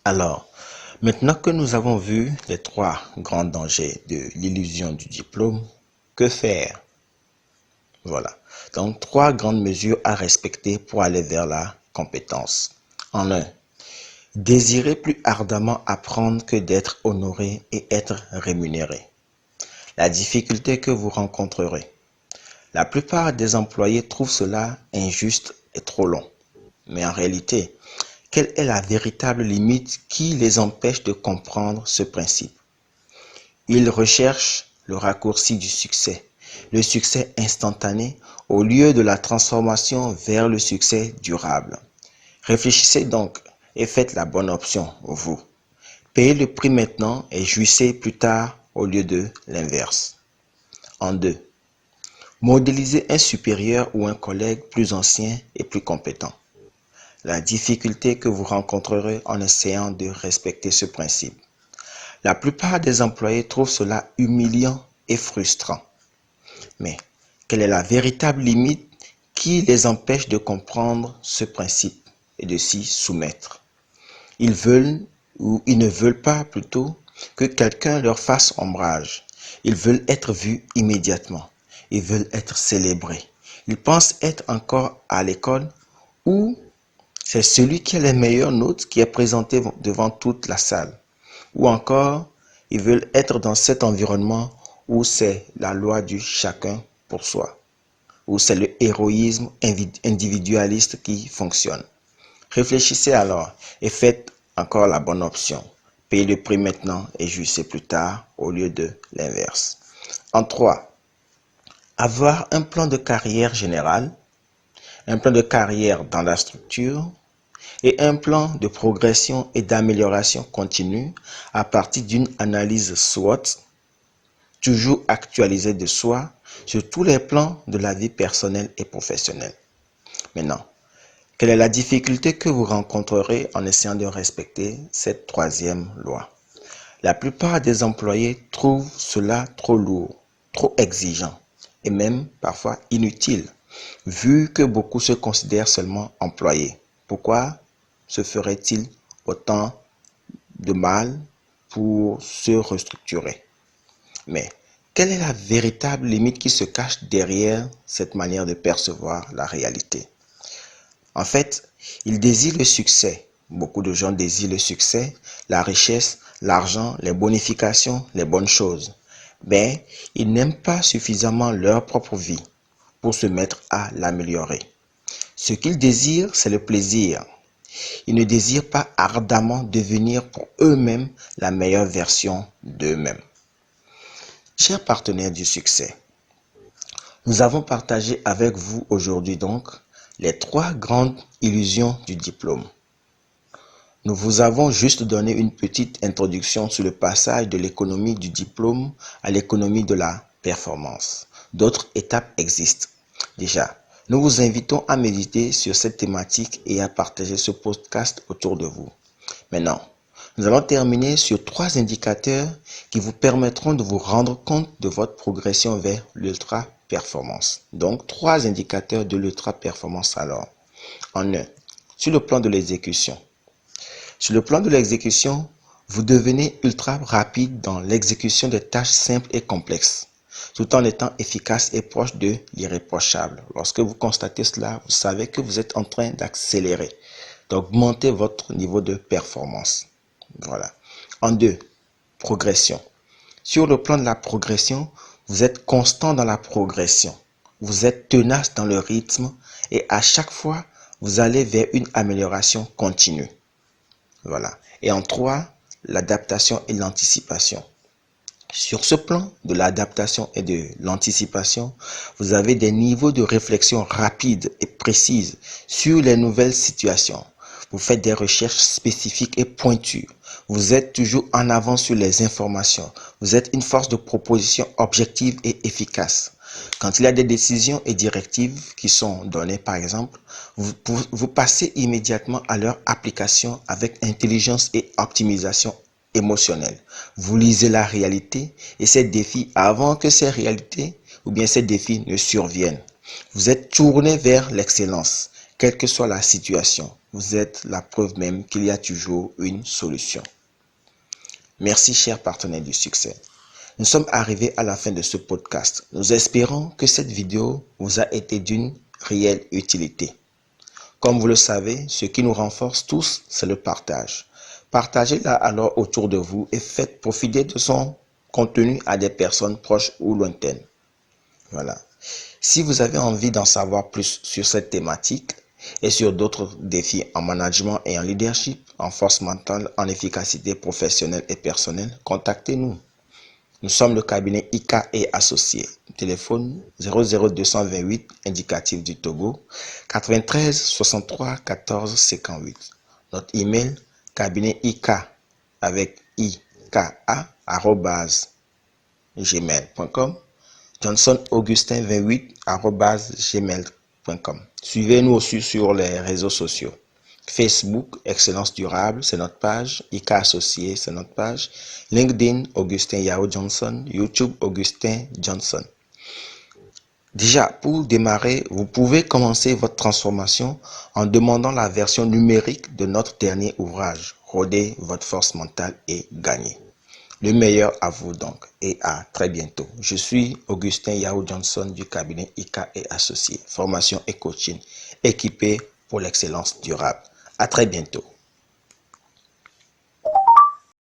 Alors, maintenant que nous avons vu les trois grands dangers de l'illusion du diplôme, que faire? Voilà. Donc, trois grandes mesures à respecter pour aller vers la compétence. En un, désirer plus ardemment apprendre que d'être honoré et être rémunéré. La difficulté que vous rencontrerez. La plupart des employés trouvent cela injuste et trop long. Mais en réalité, quelle est la véritable limite qui les empêche de comprendre ce principe? Ils recherchent le raccourci du succès, le succès instantané au lieu de la transformation vers le succès durable. Réfléchissez donc et faites la bonne option, vous. Payez le prix maintenant et jouissez plus tard au lieu de l'inverse. En deux, modélisez un supérieur ou un collègue plus ancien et plus compétent. La difficulté que vous rencontrerez en essayant de respecter ce principe. La plupart des employés trouvent cela humiliant et frustrant. Mais quelle est la véritable limite qui les empêche de comprendre ce principe et de s'y soumettre? Ils veulent, ou ils ne veulent pas plutôt, que quelqu'un leur fasse ombrage. Ils veulent être vus immédiatement. Ils veulent être célébrés. Ils pensent être encore à l'école où c'est celui qui a les meilleures notes qui est présenté devant toute la salle. Ou encore, ils veulent être dans cet environnement où c'est la loi du chacun pour soi, où c'est le héroïsme individualiste qui fonctionne. Réfléchissez alors et faites encore la bonne option. Payez le prix maintenant et jouissez plus tard au lieu de l'inverse. En 3, avoir un plan de carrière général, un plan de carrière dans la structure et un plan de progression et d'amélioration continue à partir d'une analyse SWOT, toujours actualisée de soi, sur tous les plans de la vie personnelle et professionnelle. Maintenant, quelle est la difficulté que vous rencontrerez en essayant de respecter cette troisième loi? La plupart des employés trouvent cela trop lourd, trop exigeant et même parfois inutile, vu que beaucoup se considèrent seulement employés. Pourquoi se ferait-il autant de mal pour se restructurer? Mais quelle est la véritable limite qui se cache derrière cette manière de percevoir la réalité? En fait, ils désirent le succès. Beaucoup de gens désirent le succès, la richesse, l'argent, les bonifications, les bonnes choses. Mais ils n'aiment pas suffisamment leur propre vie pour se mettre à l'améliorer. Ce qu'ils désirent, c'est le plaisir. Ils ne désirent pas ardemment devenir pour eux-mêmes la meilleure version d'eux-mêmes. Chers partenaires du succès, nous avons partagé avec vous aujourd'hui donc les trois grandes illusions du diplôme. Nous vous avons juste donné une petite introduction sur le passage de l'économie du diplôme à l'économie de la performance. D'autres étapes existent. Déjà, nous vous invitons à méditer sur cette thématique et à partager ce podcast autour de vous. Maintenant, nous allons terminer sur trois indicateurs qui vous permettront de vous rendre compte de votre progression vers l'ultra-performance. Donc, trois indicateurs de l'ultra-performance alors. En un, sur le plan de l'exécution. Sur le plan de l'exécution, vous devenez ultra rapide dans l'exécution des tâches simples et complexes, tout en étant efficace et proche de l'irréprochable. Lorsque vous constatez cela, vous savez que vous êtes en train d'accélérer, d'augmenter votre niveau de performance. Voilà. En deux, progression. Sur le plan de la progression, vous êtes constant dans la progression. Vous êtes tenace dans le rythme et à chaque fois, vous allez vers une amélioration continue. Voilà. Et en 3, l'adaptation et l'anticipation. Sur ce plan de l'adaptation et de l'anticipation, vous avez des niveaux de réflexion rapides et précises sur les nouvelles situations. Vous faites des recherches spécifiques et pointues. Vous êtes toujours en avance sur les informations. Vous êtes une force de proposition objective et efficace. Quand il y a des décisions et directives qui sont données, par exemple, vous passez immédiatement à leur application avec intelligence et optimisation émotionnelle. Vous lisez la réalité et ces défis avant que ces réalités ou bien ces défis ne surviennent. Vous êtes tourné vers l'excellence, quelle que soit la situation. vous êtes la preuve même qu'il y a toujours une solution. Merci chers partenaires du succès. Nous sommes arrivés à la fin de ce podcast. Nous espérons que cette vidéo vous a été d'une réelle utilité. Comme vous le savez, ce qui nous renforce tous, c'est le partage. Partagez-la alors autour de vous et faites profiter de son contenu à des personnes proches ou lointaines. Voilà. Si vous avez envie d'en savoir plus sur cette thématique et sur d'autres défis en management et en leadership, en force mentale, en efficacité professionnelle et personnelle, contactez-nous. Nous sommes le cabinet IK et associés. Téléphone 00228 indicatif du Togo 93 63 14 58. Notre email cabinet IK avec ika@gmail.com. johnsonaugustin28@gmail.com. Suivez-nous aussi sur les réseaux sociaux. Facebook, Excellence Durable, c'est notre page. IK Associé, c'est notre page. LinkedIn, Augustin Yao Johnson. YouTube, Augustin Johnson. Déjà, pour démarrer, vous pouvez commencer votre transformation en demandant la version numérique de notre dernier ouvrage, Rodez votre force mentale et gagnez. Le meilleur à vous donc et à très bientôt. Je suis Augustin Yao Johnson du cabinet IK et associés. Formation et coaching équipé pour l'excellence durable. À très bientôt.